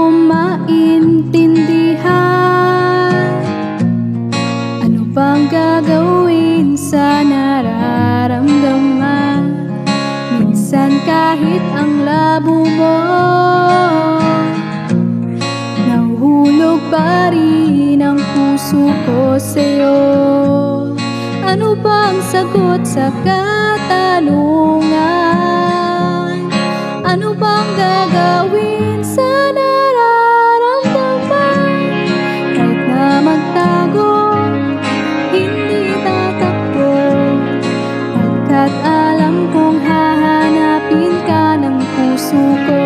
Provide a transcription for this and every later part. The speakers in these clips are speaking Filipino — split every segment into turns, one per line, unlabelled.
ko maintindihan. Ano bang gagawin sa nararamdaman? Minsan kahit ang labo mo, nahuhulog pa rin ang puso ko sa'yo. Ano bang sagot sa katanungan? Ano bang gagawin sa nararamdaman? Kahit na magtago, hindi tatakbo, pagkat alam kong hahanapin ka ng puso ko.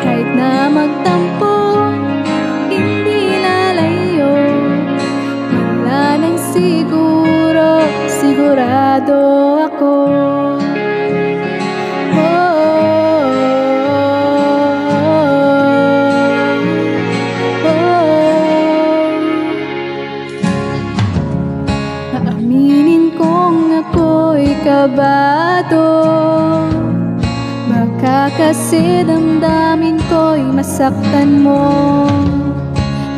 Kahit na magtampo, hindi lalayo, wala nang siguro, sigurado ako. Aaminin kong ako'y kabado, baka kasi damdamin ko'y masaktan mo.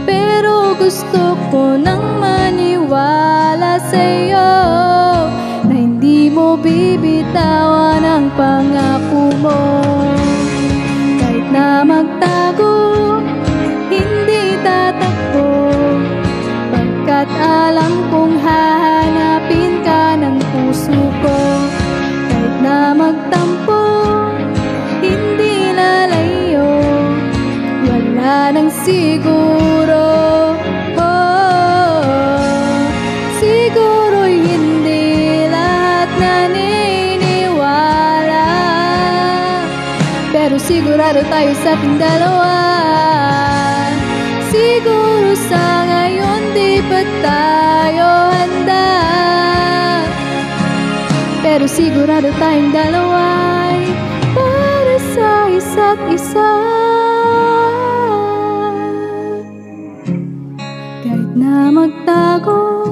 Pero gusto ko nang maniwala sa'yo na hindi mo bibitawan ang pangako mo. Kahit na magtago, hindi tatakbo, pagkat alam kong hahanapin ka ng puso ko. Kahit na magtampo, hindi lalayo, wala nang siguro. Siguro'y hindi lahat naniniwala, pero sigurado tayo sa ating dalawa. Siguro sa ngayon di pa tayo handa, pero sigurado tayong dalawa'y para sa isa't isa. Kahit na magtago,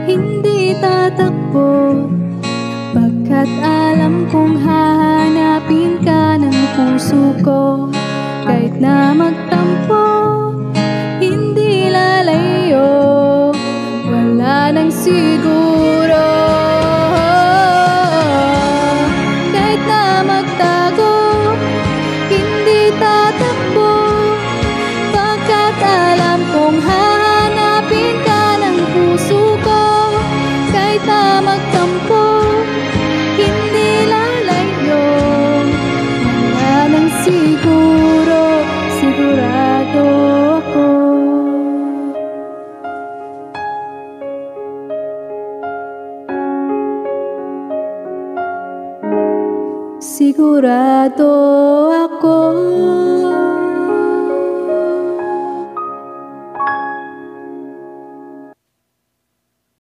hindi tatakbo, pagkat alam kong hahanapin ka ng puso ko. Kahit na magtampo, hindi lalayo, wala nang siguro. Kahit na magtago, hindi tatakbo, pagkat alam kong hahanapin ka ng puso ko. Kahit na magtampo, hindi lalayo, wala nang siguro, sigurado ako. Sigurado ako.